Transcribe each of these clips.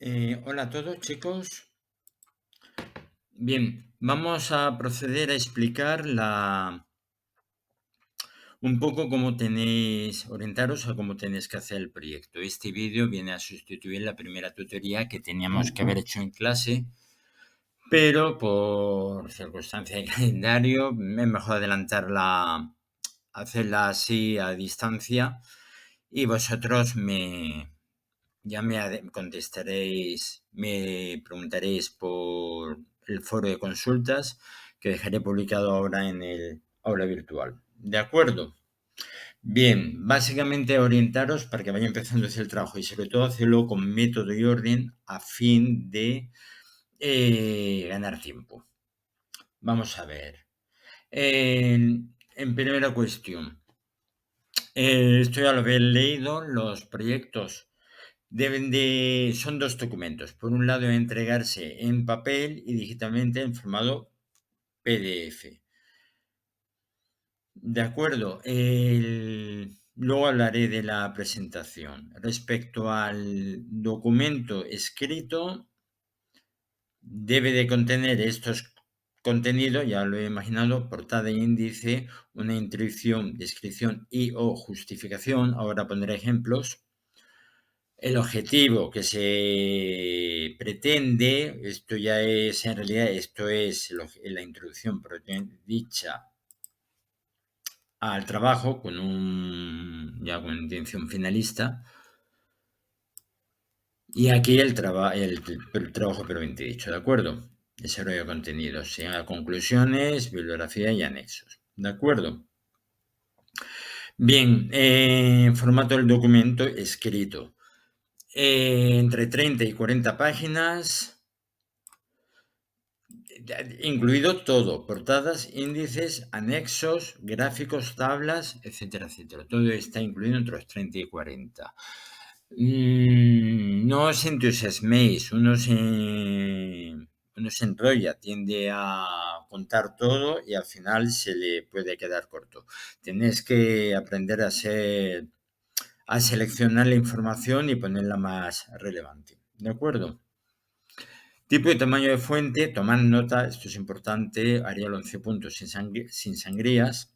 Hola a todos, chicos. Bien, vamos a proceder a explicar un poco cómo orientaros a cómo tenéis que hacer el proyecto. Este vídeo viene a sustituir la primera tutoría que teníamos que haber hecho en clase, pero por circunstancia de calendario es mejor hacerla así a distancia y vosotros me preguntaréis por el foro de consultas que dejaré publicado ahora en el aula virtual. ¿De acuerdo? Bien, básicamente orientaros para que vaya empezando a hacer el trabajo y sobre todo hacerlo con método y orden a fin de ganar tiempo. Vamos a ver. En primera cuestión, esto ya lo habéis leído, los proyectos son dos documentos. Por un lado, entregarse en papel y digitalmente en formato PDF. De acuerdo. Luego hablaré de la presentación. Respecto al documento escrito, debe de contener estos contenidos, ya lo he imaginado, portada e índice, una introducción, descripción y o justificación. Ahora pondré ejemplos. El objetivo que se pretende, esto ya es, en realidad, esto es la introducción dicha al trabajo ya con intención finalista. Y aquí el trabajo previamente dicho, ¿de acuerdo? Desarrollo de contenidos, sea conclusiones, bibliografía y anexos, ¿de acuerdo? Bien, formato del documento escrito. Entre 30 y 40 páginas, incluido todo, portadas, índices, anexos, gráficos, tablas, etcétera, etcétera. Todo está incluido entre los 30 y 40. No os entusiasméis, uno se enrolla, tiende a contar todo y al final se le puede quedar corto. Tenéis que aprender a seleccionar la información y ponerla más relevante. ¿De acuerdo? Tipo y tamaño de fuente, tomad nota, esto es importante, Arial 11 puntos sin sangrías.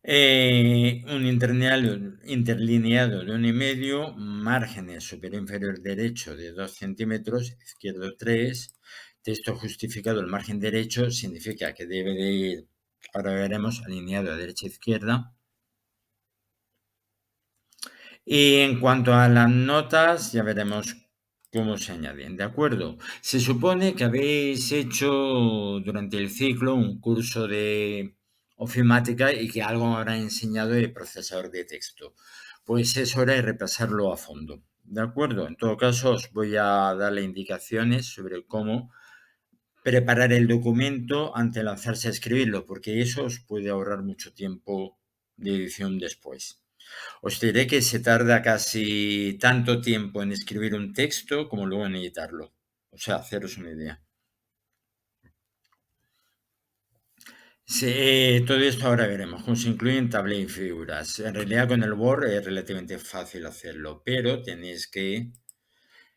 Un interlineado de 1,5, márgenes superior e inferior derecho de 2 centímetros, izquierdo 3. Texto justificado, el margen derecho significa que debe de ir, ahora veremos, alineado a derecha e izquierda. Y en cuanto a las notas, ya veremos cómo se añaden, ¿de acuerdo? Se supone que habéis hecho durante el ciclo un curso de ofimática y que algo habrá enseñado de procesador de texto. Pues es hora de repasarlo a fondo, ¿de acuerdo? En todo caso, os voy a darle indicaciones sobre cómo preparar el documento antes de lanzarse a escribirlo, porque eso os puede ahorrar mucho tiempo de edición después. Os diré que se tarda casi tanto tiempo en escribir un texto como luego en editarlo. O sea, haceros una idea. Todo esto ahora veremos cómo se incluyen tablas y figuras. En realidad con el Word es relativamente fácil hacerlo, pero tenéis que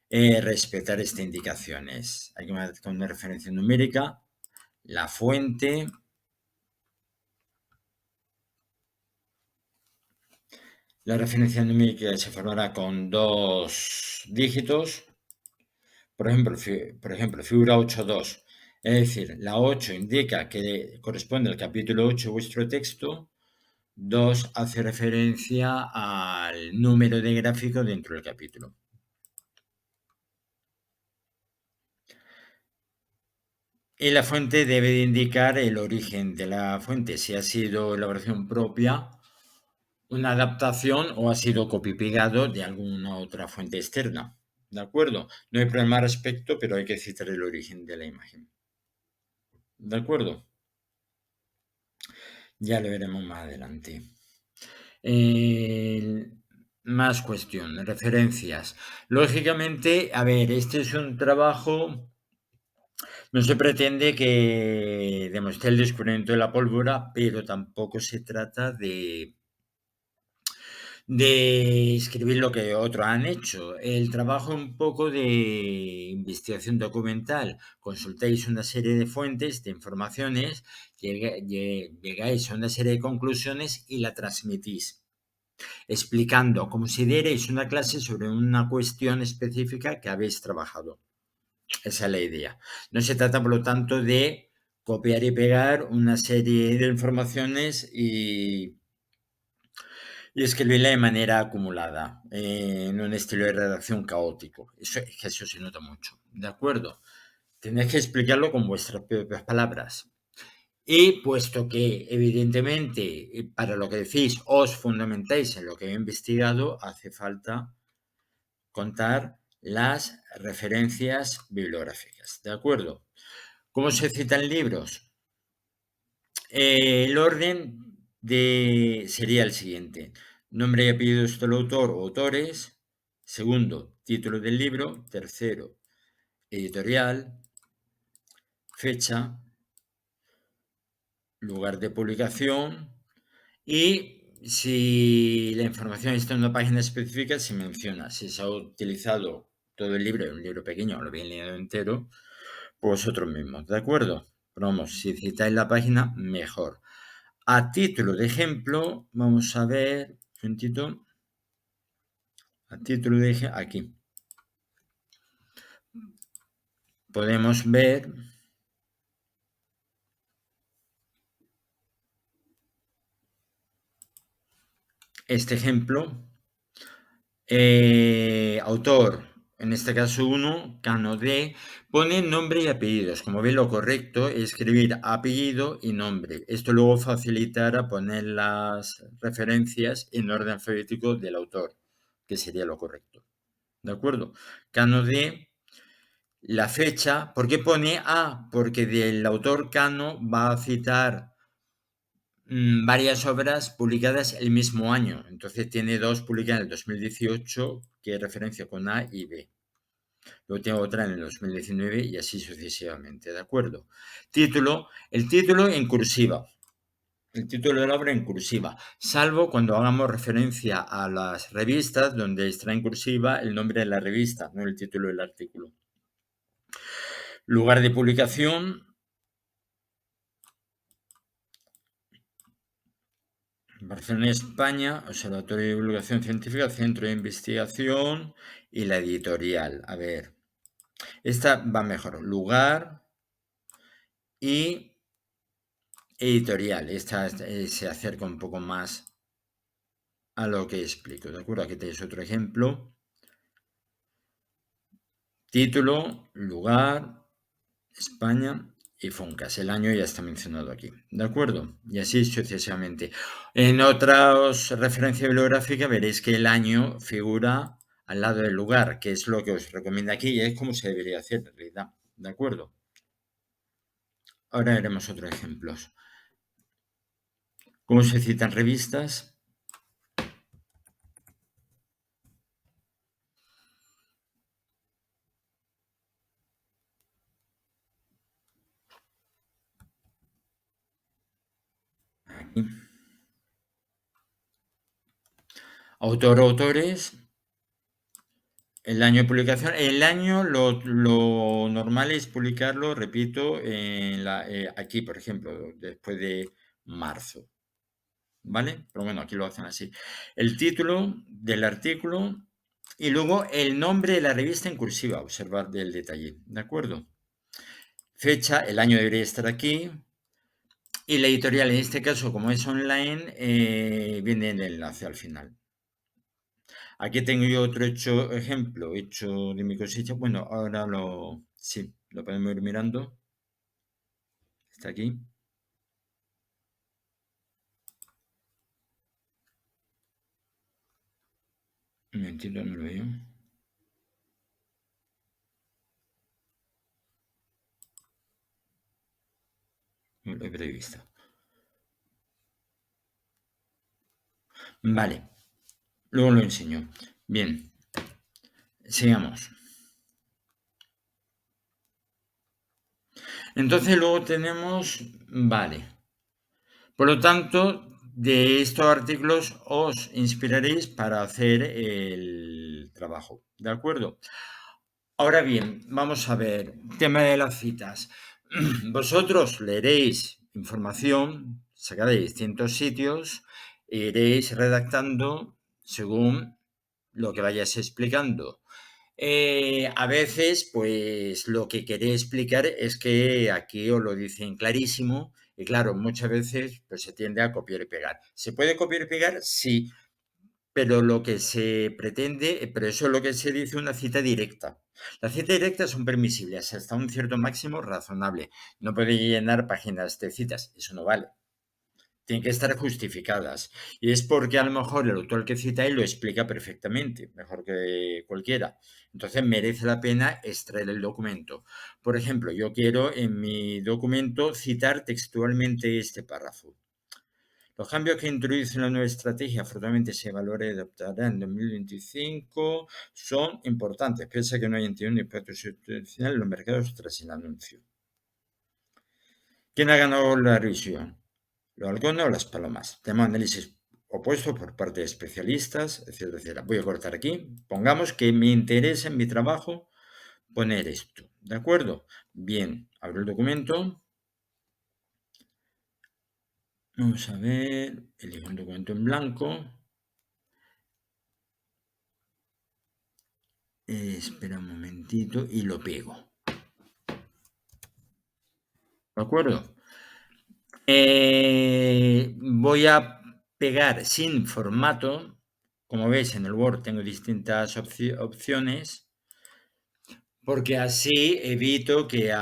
respetar estas indicaciones. Hay que marcar una referencia numérica, la fuente. La referencia numérica se formará con 2 dígitos. Por ejemplo, figura 8.2. Es decir, la 8 indica que corresponde al capítulo 8 de vuestro texto. 2 hace referencia al número de gráfico dentro del capítulo. Y la fuente debe de indicar el origen de la fuente, si ha sido elaboración propia, una adaptación o ha sido copy-pegado de alguna otra fuente externa. ¿De acuerdo? No hay problema al respecto, pero hay que citar el origen de la imagen. ¿De acuerdo? Ya lo veremos más adelante. Más cuestiones, referencias. Lógicamente, a ver, este es un trabajo, no se pretende que demuestre el descubrimiento de la pólvora, pero tampoco se trata de escribir lo que otros han hecho. El trabajo un poco de investigación documental. Consultéis una serie de fuentes, de informaciones, llegáis a una serie de conclusiones y la transmitís, explicando como si dierais una clase sobre una cuestión específica que habéis trabajado. Esa es la idea. No se trata, por lo tanto, de copiar y pegar una serie de informaciones y escribirla de manera acumulada, en un estilo de redacción caótico. Eso, es que eso se nota mucho. ¿De acuerdo? Tenéis que explicarlo con vuestras propias palabras. Y puesto que, evidentemente, para lo que decís, os fundamentáis en lo que he investigado, hace falta contar las referencias bibliográficas. ¿De acuerdo? ¿Cómo se citan libros? El orden sería el siguiente. Nombre y apellidos del autor o autores. Segundo, título del libro. Tercero, editorial. Fecha. Lugar de publicación. Y si la información está en una página específica, se menciona. Si se ha utilizado todo el libro, un libro pequeño, lo bien leído entero, pues vosotros mismos, ¿de acuerdo? Pero vamos, si citáis la página, mejor. A título de ejemplo, vamos a ver, un momentito, a título de ejemplo, aquí. Podemos ver este ejemplo. Autor, en este caso uno, Cano D, pone nombre y apellidos. Como veis, lo correcto es escribir apellido y nombre. Esto luego facilitará poner las referencias en orden alfabético del autor, que sería lo correcto. ¿De acuerdo? Cano D, la fecha. ¿Por qué pone A? Porque del autor Cano va a citar varias obras publicadas el mismo año. Entonces tiene dos publicadas en el 2018 que referencia con A y B. Luego tiene otra en el 2019 y así sucesivamente, ¿de acuerdo? Título, el título en cursiva. El título de la obra en cursiva, salvo cuando hagamos referencia a las revistas donde estará en cursiva el nombre de la revista, no el título del artículo. Lugar de publicación, Barcelona, España, Observatorio de Divulgación Científica, Centro de Investigación y la editorial. A ver, esta va mejor. Lugar y editorial. Esta se acerca un poco más a lo que explico. ¿De acuerdo? Aquí tenéis otro ejemplo. Título, lugar, España y Funcas. El año ya está mencionado aquí. ¿De acuerdo? Y así sucesivamente. En otras referencias bibliográficas veréis que el año figura al lado del lugar, que es lo que os recomiendo aquí y es como se debería hacer en realidad. ¿De acuerdo? Ahora veremos otros ejemplos. ¿Cómo se citan revistas? Aquí. Autor o autores. El año de publicación. El año lo normal es publicarlo, repito, aquí, por ejemplo, después de marzo. ¿Vale? Pero bueno, aquí lo hacen así. El título del artículo y luego el nombre de la revista en cursiva. Observad el detalle. ¿De acuerdo? Fecha, el año debería estar aquí. Y la editorial, en este caso, como es online, viene el enlace al final. Aquí tengo yo otro ejemplo hecho de mi cosecha. Bueno, ahora sí, lo podemos ir mirando. Está aquí. Un momentito, no lo veo. No lo he previsto. Vale, luego lo enseño. Bien, sigamos. Entonces luego tenemos, vale. Por lo tanto, de estos artículos os inspiraréis para hacer el trabajo, ¿de acuerdo? Ahora bien, vamos a ver, tema de las citas. Vosotros leeréis información sacada de distintos sitios e iréis redactando según lo que vayáis explicando. A veces, pues lo que queréis explicar es que aquí os lo dicen clarísimo y claro, muchas veces pues, se tiende a copiar y pegar. ¿Se puede copiar y pegar? Sí, pero lo que se pretende, pero eso es lo que se dice una cita directa. Las citas directas son permisibles hasta un cierto máximo razonable. No puede llenar páginas de citas, eso no vale. Tienen que estar justificadas. Y es porque a lo mejor el autor que cita ahí lo explica perfectamente, mejor que cualquiera. Entonces merece la pena extraer el documento. Por ejemplo, yo quiero en mi documento citar textualmente este párrafo. Los cambios que introduce la nueva estrategia afortunadamente se valora y adoptará en 2025 son importantes, pese a que no hay un impacto institucional en los mercados tras el anuncio. ¿Quién ha ganado la revisión? ¿Los halcones o las palomas? Tenemos análisis opuestos por parte de especialistas, etcétera, etcétera. Voy a cortar aquí. Pongamos que me interesa en mi trabajo poner esto, ¿de acuerdo? Bien, abro el documento. Vamos a ver, elijo un documento en blanco. Espera un momentito y lo pego. ¿De acuerdo? Voy a pegar sin formato. Como veis, en el Word tengo distintas opciones. Porque así evito que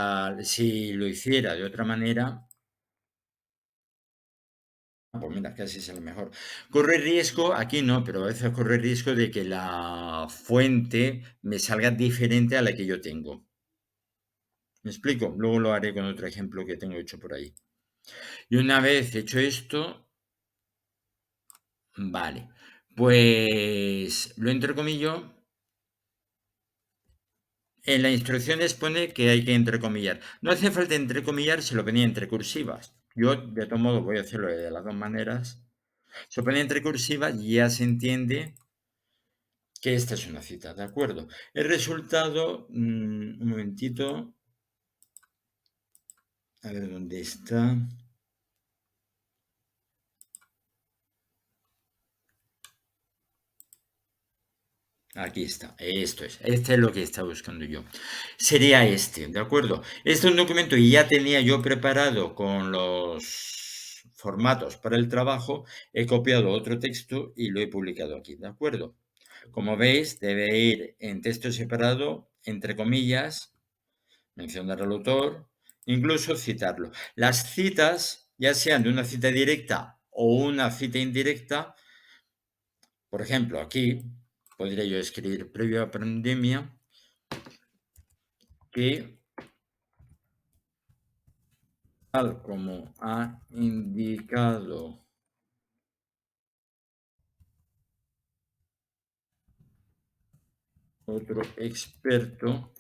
si lo hiciera de otra manera, pues mira, casi es lo mejor. Corre riesgo, aquí no, pero a veces corre riesgo de que la fuente me salga diferente a la que yo tengo. ¿Me explico? Luego lo haré con otro ejemplo que tengo hecho por ahí. Y una vez hecho esto, vale, pues lo entrecomillo. En las instrucciones pone que hay que entrecomillar. No hace falta entrecomillar, se lo ponía entre cursivas. Yo, de todo modo, voy a hacerlo de las dos maneras. Se lo pone entre cursivas y ya se entiende que esta es una cita, ¿de acuerdo? El resultado, un momentito, a ver dónde está. Aquí está, esto es, este es lo que estaba buscando yo. Sería este, ¿de acuerdo? Este es un documento que ya tenía yo preparado con los formatos para el trabajo, he copiado otro texto y lo he publicado aquí, ¿de acuerdo? Como veis, debe ir en texto separado, entre comillas, mencionar al autor, incluso citarlo. Las citas, ya sean de una cita directa o una cita indirecta, por ejemplo, aquí podría yo escribir previo a pandemia que, tal como ha indicado otro experto,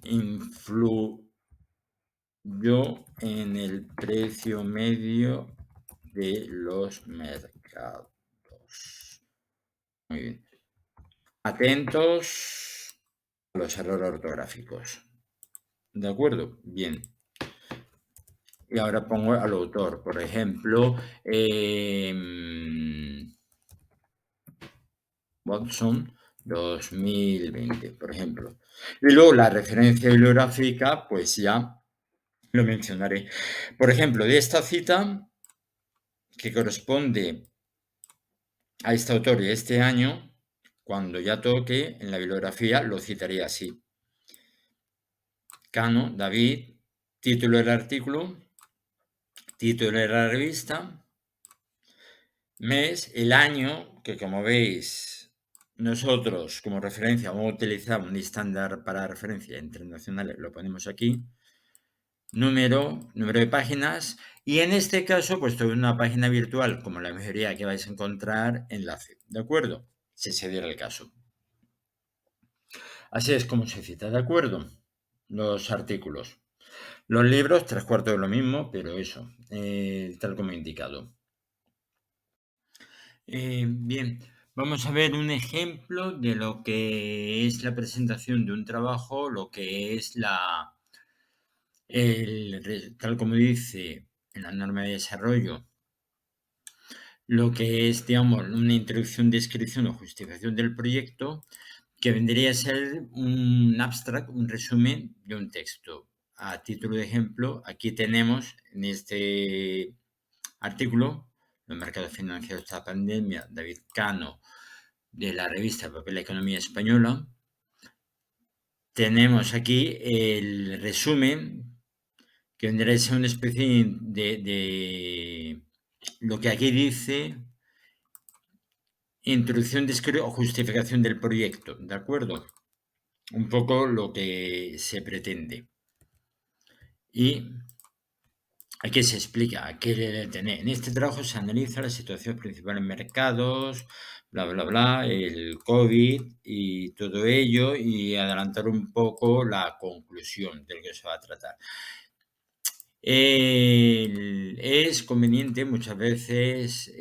influyó en el precio medio de los mercados. Muy bien. Atentos a los errores ortográficos. ¿De acuerdo? Bien. Y ahora pongo al autor, por ejemplo, Watson 2020, por ejemplo. Y luego la referencia bibliográfica, pues ya lo mencionaré. Por ejemplo, de esta cita, que corresponde a este autor y este año, cuando ya toque en la bibliografía, lo citaría así. Cano, David, título del artículo, título de la revista, mes, el año, que como veis, nosotros como referencia vamos a utilizar un estándar para referencia internacional, lo ponemos aquí, número de páginas, y en este caso, pues toda una página virtual, como la mayoría que vais a encontrar, enlace, ¿de acuerdo? Si se diera el caso. Así es como se cita, ¿de acuerdo? Los artículos. Los libros, 3/4 de lo mismo, pero eso, tal como he indicado. Bien, vamos a ver un ejemplo de lo que es la presentación de un trabajo, lo que es tal como dice en la norma de desarrollo, lo que es, digamos, una introducción, descripción o justificación del proyecto, que vendría a ser un abstract, un resumen de un texto. A título de ejemplo, aquí tenemos en este artículo, los mercados financieros de la pandemia, David Cano, de la revista Papel Economía Española. Tenemos aquí el resumen, que vendría a ser una especie de lo que aquí dice introducción, o justificación del proyecto, ¿de acuerdo? Un poco lo que se pretende. Y aquí se explica qué debe tener. En este trabajo se analiza la situación principal en mercados, bla, bla, bla, el COVID y todo ello, y adelantar un poco la conclusión de lo que se va a tratar. Es conveniente muchas veces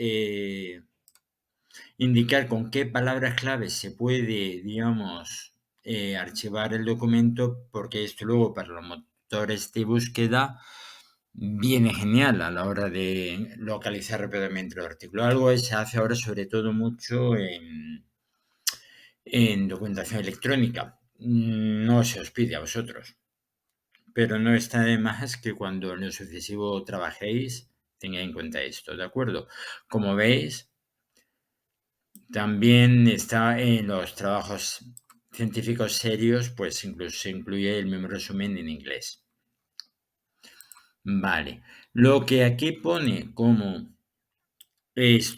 indicar con qué palabras claves se puede, digamos, archivar el documento, porque esto luego para los motores de búsqueda viene genial a la hora de localizar rápidamente el artículo. Algo que se hace ahora sobre todo mucho en documentación electrónica. No se os pide a vosotros, pero no está de más que cuando en lo sucesivo trabajéis tengáis en cuenta esto, ¿de acuerdo? Como veis, también está en los trabajos científicos serios, pues incluso se incluye el mismo resumen en inglés. Vale. Lo que aquí pone como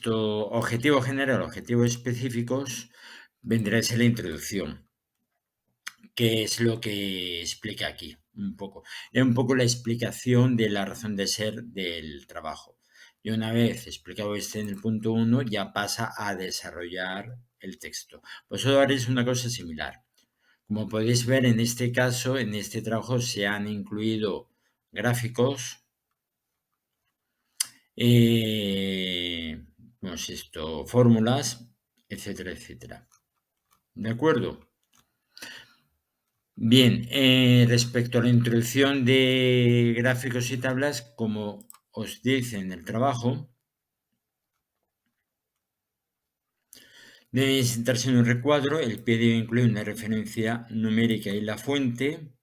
objetivo general, objetivos específicos, vendrá a ser la introducción, que es lo que explica aquí, un poco. Es un poco la explicación de la razón de ser del trabajo. Y una vez explicado este en el punto 1, ya pasa a desarrollar el texto. Vosotros haréis una cosa similar. Como podéis ver, en este caso, en este trabajo se han incluido gráficos, ¿cómo es esto? Fórmulas, etcétera, etcétera. ¿De acuerdo? Bien, respecto a la introducción de gráficos y tablas, como os dice en el trabajo, debe sentarse en un recuadro, el pie debe incluir una referencia numérica y la fuente.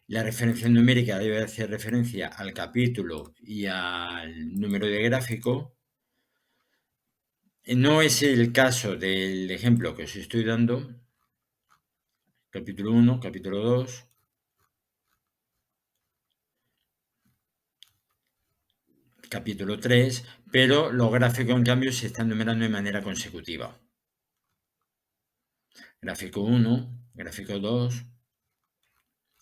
La referencia numérica debe hacer referencia al capítulo y al número de gráfico. No es el caso del ejemplo que os estoy dando, capítulo 1, capítulo 2, capítulo 3, pero los gráficos en cambio se están numerando de manera consecutiva. Gráfico 1, gráfico 2,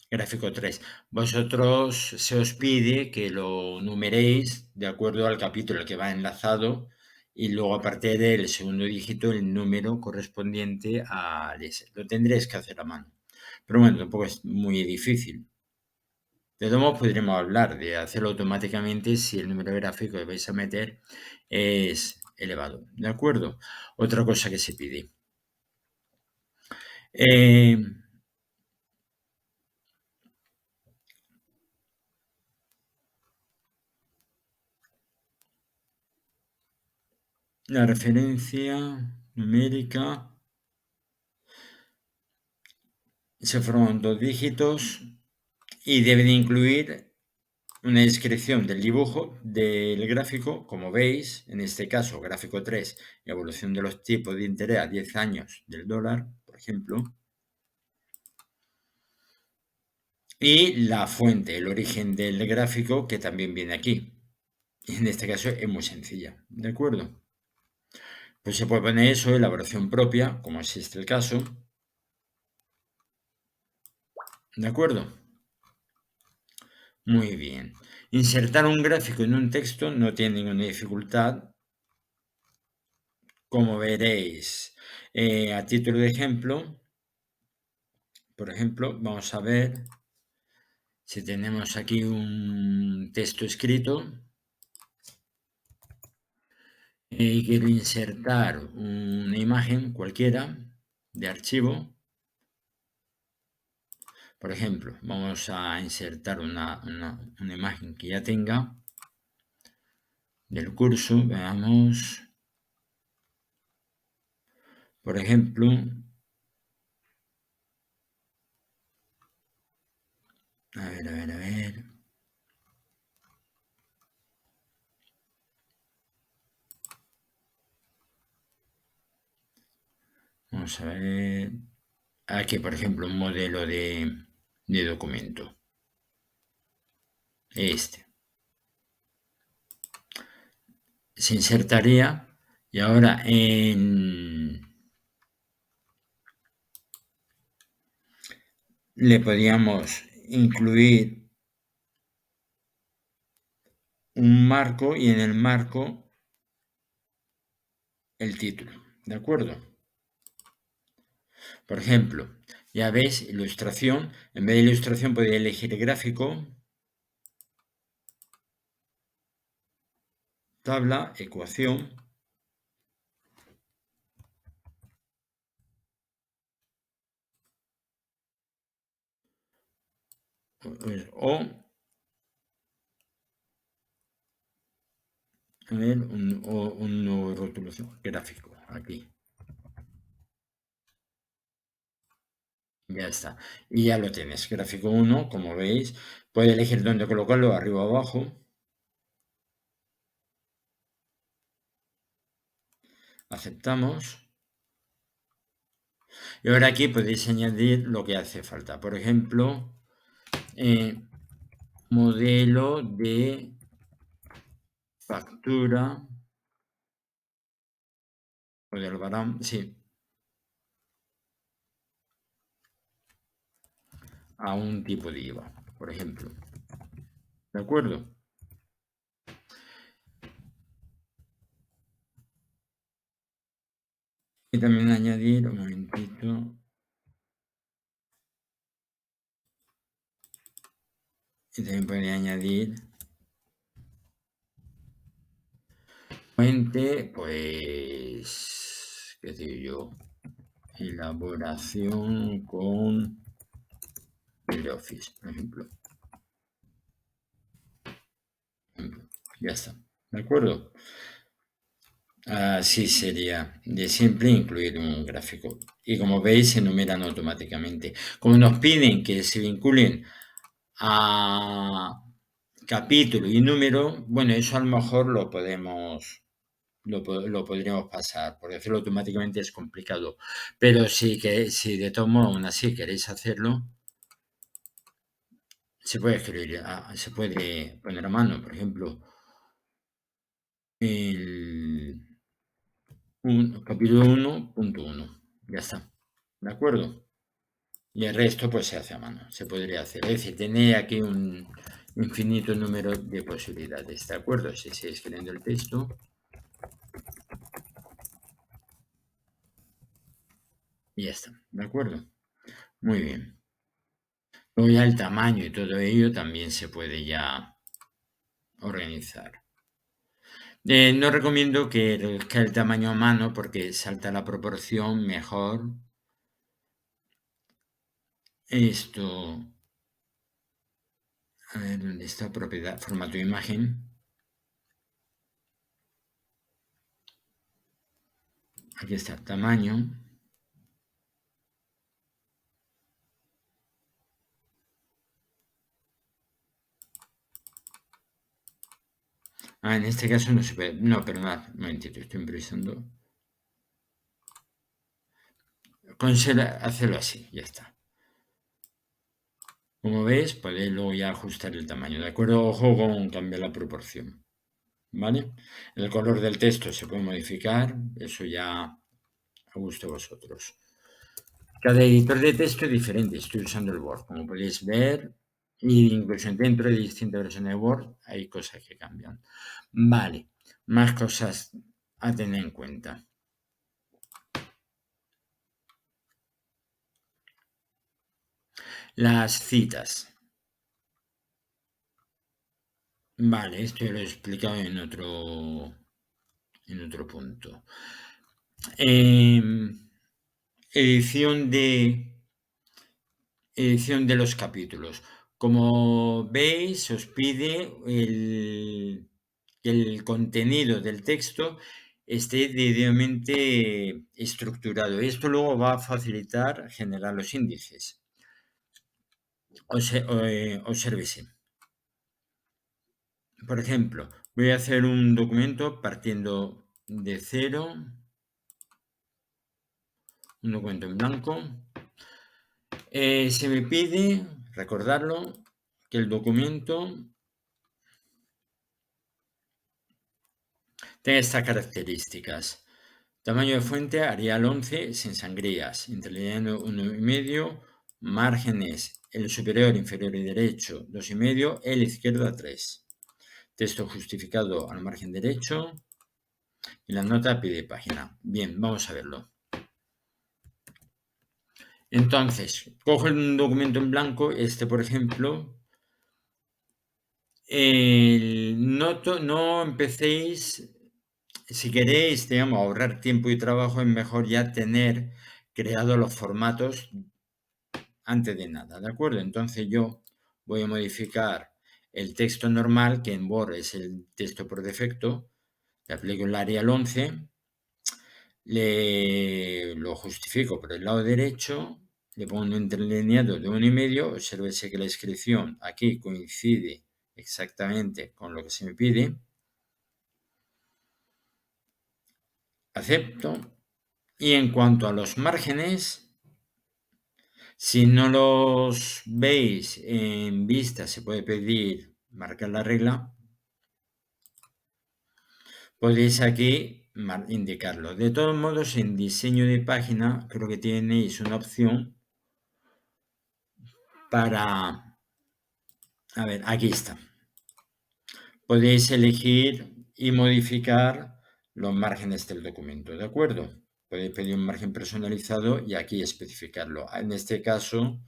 gráfico 3. Vosotros se os pide que lo numeréis de acuerdo al capítulo al que va enlazado y luego aparte del segundo dígito el número correspondiente al ese. Lo tendréis que hacer a mano. Pero bueno, tampoco es muy difícil. De todos modos, podríamos hablar de hacerlo automáticamente si el número gráfico que vais a meter es elevado. ¿De acuerdo? Otra cosa que se pide. Eh, la referencia numérica se forman 2 dígitos y debe de incluir una descripción del dibujo del gráfico, como veis, en este caso, gráfico 3, evolución de los tipos de interés a 10 años del dólar, por ejemplo, y la fuente, el origen del gráfico, que también viene aquí. En este caso es muy sencilla, ¿de acuerdo? Pues se puede poner eso, elaboración propia, como es este el caso, ¿de acuerdo? Muy bien. Insertar un gráfico en un texto no tiene ninguna dificultad, como veréis. A título de ejemplo, por ejemplo, vamos a ver Si tenemos aquí un texto escrito y quiero insertar una imagen cualquiera de archivo, por ejemplo, vamos a insertar una imagen que ya tenga del curso, veamos, por ejemplo, a ver. Vamos a ver. Aquí, por ejemplo, un modelo de documento. Este. Se insertaría y ahora le podríamos incluir un marco y en el marco el título. ¿De acuerdo? Por ejemplo, ya veis, ilustración. En vez de ilustración podría elegir gráfico, tabla, ecuación. O a ver, un nuevo rotulación gráfico aquí. Ya está. Y ya lo tienes. Gráfico 1, como veis. Puede elegir dónde colocarlo, arriba o abajo. Aceptamos. Y ahora aquí podéis añadir lo que hace falta. Por ejemplo, modelo de factura. Modelo varón, sí. A un tipo de IVA, por ejemplo. ¿De acuerdo? Y también añadir, un momentito. Y también podría añadir fuente, pues, qué sé yo, elaboración con LibreOffice, por ejemplo. Ya está. ¿De acuerdo? Así sería de simple incluir un gráfico. Y como veis, se enumeran automáticamente. Como nos piden que se vinculen a capítulo y número, bueno, eso a lo mejor lo podríamos pasar, porque hacerlo automáticamente es complicado. Pero sí que si de todo modo aún así queréis hacerlo, se puede escribir, se puede poner a mano, por ejemplo, el capítulo 1.1. Ya está. ¿De acuerdo? Y el resto pues se hace a mano. Se podría hacer. Es decir, tiene aquí un infinito número de posibilidades. ¿De acuerdo? Si se escribiendo el texto. Y ya está. ¿De acuerdo? Muy bien. Luego ya el tamaño y todo ello también se puede ya organizar. No recomiendo que elija el tamaño a mano porque salta la proporción mejor. Esto, a ver, ¿dónde está? Propiedad, formato de imagen. Aquí está, tamaño. En este caso no se puede. No, perdón, un momentito, estoy improvisando. Hacerlo así, ya está. Como veis, podéis luego ya ajustar el tamaño, ¿de acuerdo? Ojo con cambiar la proporción, ¿vale? El color del texto se puede modificar, eso ya a gusto de vosotros. Cada editor de texto es diferente, estoy usando el Word, como podéis ver, y incluso dentro de distintas versiones de Word hay cosas que cambian. Vale, más cosas a tener en cuenta. Las citas. Vale, esto ya lo he explicado en otro punto. Edición edición de los capítulos. Como veis, os pide que el contenido del texto esté debidamente estructurado. Esto luego va a facilitar generar los índices. Obsérvese. Por ejemplo, voy a hacer un documento partiendo de cero, un documento en blanco. Se me pide, recordarlo, que el documento tenga estas características. Tamaño de fuente Arial 11 sin sangrías, interlineado 1,5, márgenes el superior, inferior y derecho 2,5, el izquierdo a 3. Texto justificado al margen derecho y la nota a pie de página. Bien, vamos a verlo. Entonces, cojo un documento en blanco, este por ejemplo. No empecéis, si queréis, digamos, ahorrar tiempo y trabajo, es mejor ya tener creados los formatos antes de nada, ¿de acuerdo? Entonces yo voy a modificar el texto normal, que en Word es el texto por defecto, le aplico el Arial 11, lo justifico por el lado derecho, le pongo un interlineado de 1,5, obsérvese que la inscripción aquí coincide exactamente con lo que se me pide, acepto, y en cuanto a los márgenes, si no los veis en vista, se puede pedir marcar la regla, podéis aquí indicarlo. De todos modos, en diseño de página creo que tenéis una opción para, a ver, aquí está. Podéis elegir y modificar los márgenes del documento, ¿de acuerdo? Podéis pedir un margen personalizado y aquí especificarlo. En este caso,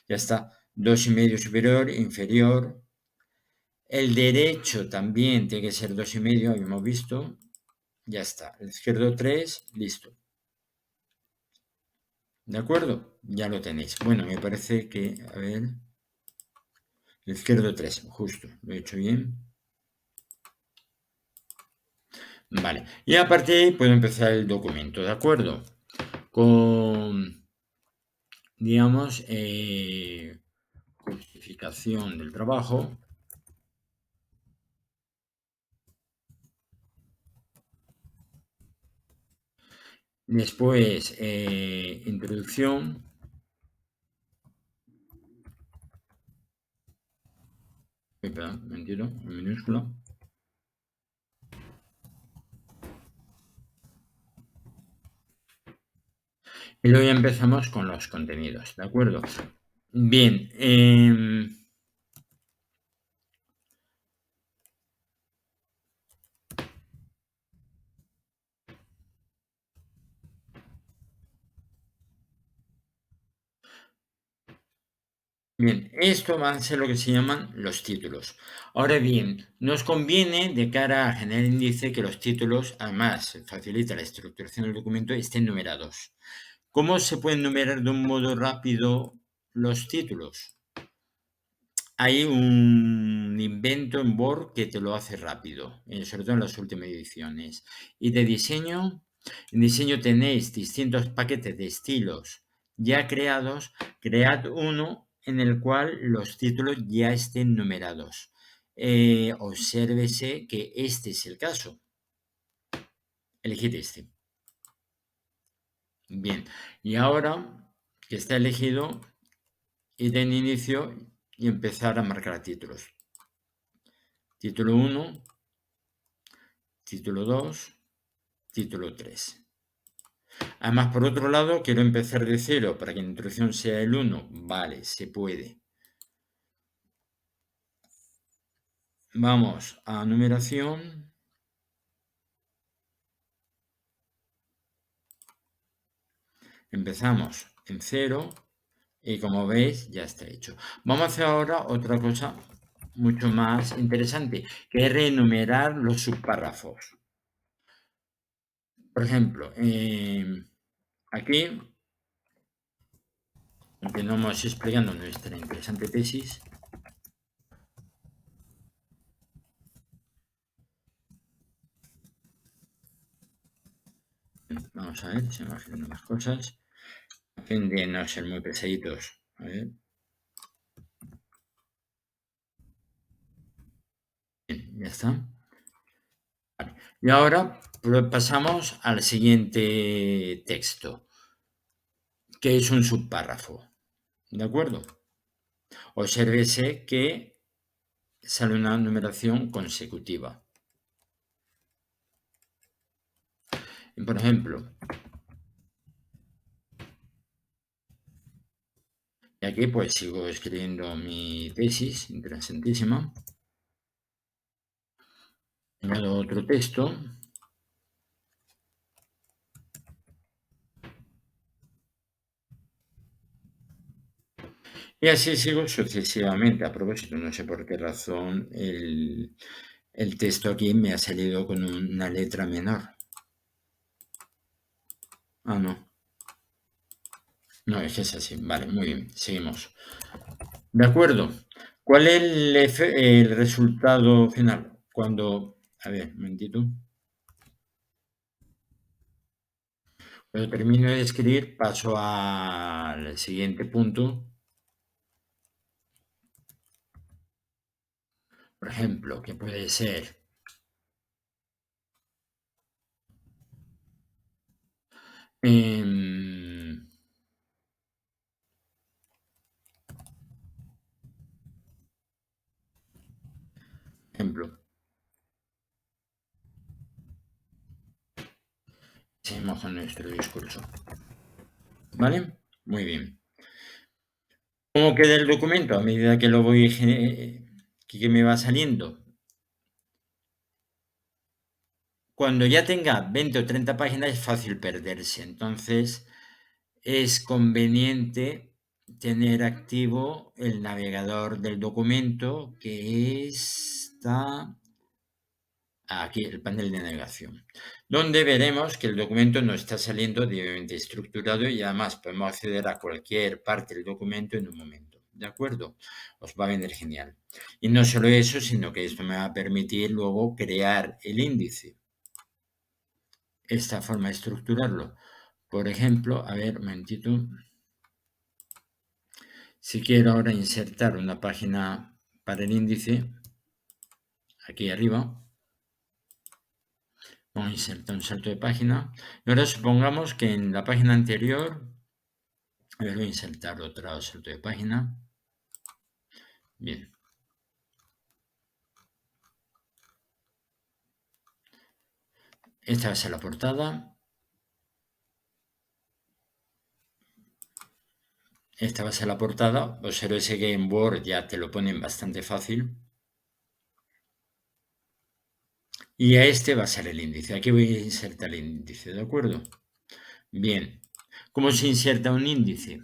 ya está, 2,5 superior, inferior. El derecho también tiene que ser 2,5, habíamos visto. Ya está. El izquierdo 3, listo. ¿De acuerdo? Ya lo tenéis. Bueno, me parece que, a ver, el izquierdo 3, justo, lo he hecho bien. Vale, y a partir de ahí puedo empezar el documento, ¿de acuerdo? Con, digamos, justificación del trabajo. Después, introducción. Perdón, mentira, en minúscula. Y luego ya empezamos con los contenidos, ¿de acuerdo? Bien, bien, esto va a ser lo que se llaman los títulos. Ahora bien, nos conviene de cara a generar índice que los títulos, además, facilita la estructuración del documento, estén numerados. ¿Cómo se pueden numerar de un modo rápido los títulos? Hay un invento en Word que te lo hace rápido, sobre todo en las últimas ediciones. Y de diseño, en diseño tenéis distintos paquetes de estilos ya creados. Cread uno en el cual los títulos ya estén numerados. Obsérvese que este es el caso. Elegid este. Bien, y ahora que está elegido, id en inicio y empezar a marcar títulos. Título 1, título 2, título 3. Además, por otro lado, quiero empezar de cero para que la introducción sea el 1. Vale, se puede. Vamos a numeración. Empezamos en 0 y como veis ya está hecho. Vamos a hacer ahora otra cosa mucho más interesante, que es reenumerar los subpárrafos. Por ejemplo, aquí continuamos explicando nuestra interesante tesis. Vamos a ver, se me hacen las cosas. A fin de no ser muy pesaditos. A ver. Bien, ya está. Vale. Y ahora pasamos al siguiente texto, que es un subpárrafo. ¿De acuerdo? Obsérvese que sale una numeración consecutiva. Por ejemplo, y aquí pues sigo escribiendo mi tesis, interesantísima. Añado otro texto. Y así sigo sucesivamente. A propósito, no sé por qué razón el texto aquí me ha salido con una letra menor. Ah, no. No, es que es así. Vale, muy bien. Seguimos. De acuerdo. ¿Cuál es el resultado final? Cuando... A ver, un momentito. Cuando termino de escribir, paso al siguiente punto. Por ejemplo, que puede ser... ejemplo, seguimos con nuestro discurso. ¿Vale? Muy bien. ¿Cómo queda el documento a medida que lo voy que me va saliendo? Cuando ya tenga 20 o 30 páginas es fácil perderse, entonces es conveniente tener activo el navegador del documento, que está aquí, el panel de navegación, donde veremos que el documento no está saliendo debidamente estructurado y además podemos acceder a cualquier parte del documento en un momento. ¿De acuerdo? Os va a venir genial. Y no solo eso, sino que esto me va a permitir luego crear el índice. Esta forma de estructurarlo. Por ejemplo, a ver, un momentito. Si quiero ahora insertar una página para el índice, aquí arriba, vamos a insertar un salto de página. Y ahora supongamos que en la página anterior, a ver, voy a insertar otro salto de página. Bien. Esta va a ser la portada. Esta va a ser la portada. Observe que en Word ya te lo ponen bastante fácil. Y a este va a ser el índice. Aquí voy a insertar el índice, ¿de acuerdo? Bien. ¿Cómo se inserta un índice?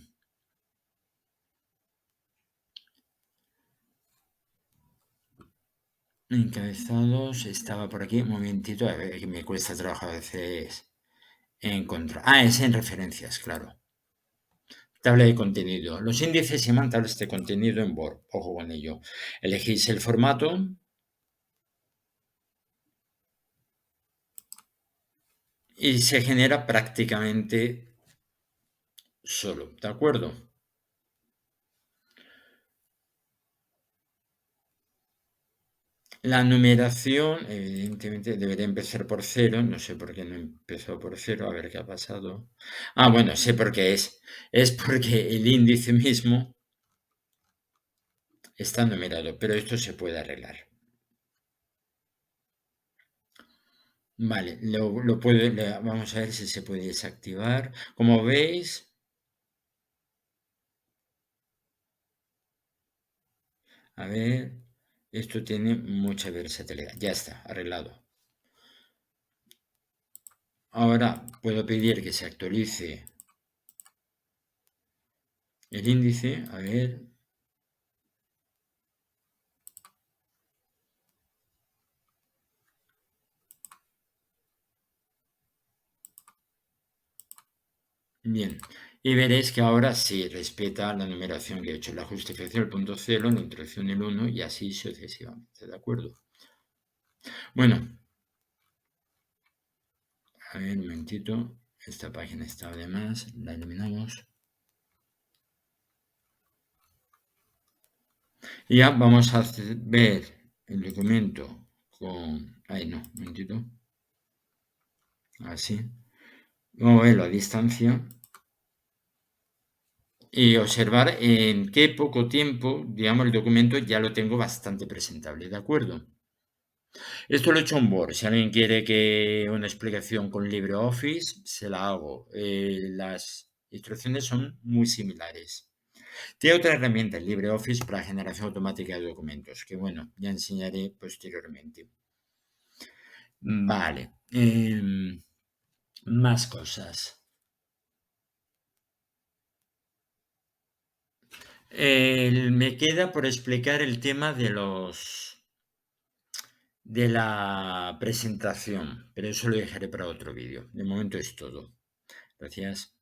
Encabezados, estaba por aquí, un momentito, a ver, que me cuesta trabajo a veces encontrar. Ah, es en referencias, claro. Tabla de contenido. Los índices se llaman tablas de contenido en Word. Ojo con ello. Elegís el formato. Y se genera prácticamente solo, ¿de acuerdo? La numeración, evidentemente, debería empezar por cero. No sé por qué no empezó por cero. A ver qué ha pasado. Ah, bueno, sé por qué es. Es porque el índice mismo está numerado, pero esto se puede arreglar. Vale, vamos a ver si se puede desactivar. Como veis, a ver, esto tiene mucha versatilidad. Ya está, arreglado. Ahora puedo pedir que se actualice el índice. A ver. Bien, y veréis que ahora sí respeta la numeración que he hecho, la justificación, el punto cero, la introducción del 1 y así sucesivamente, ¿de acuerdo? Bueno, a ver, un momentito, esta página está de más, la eliminamos. Y ya vamos a ver el documento con... Ay, no, un momentito. Así. Vamos a verlo a distancia. Y observar en qué poco tiempo, digamos, el documento ya lo tengo bastante presentable, ¿de acuerdo? Esto lo he hecho en Word. Si alguien quiere que una explicación con LibreOffice, se la hago. Las instrucciones son muy similares. Tiene otra herramienta, el LibreOffice, para generación automática de documentos, que bueno, ya enseñaré posteriormente. Vale. Más cosas. Me queda por explicar el tema de la presentación, pero eso lo dejaré para otro vídeo. De momento es todo. Gracias.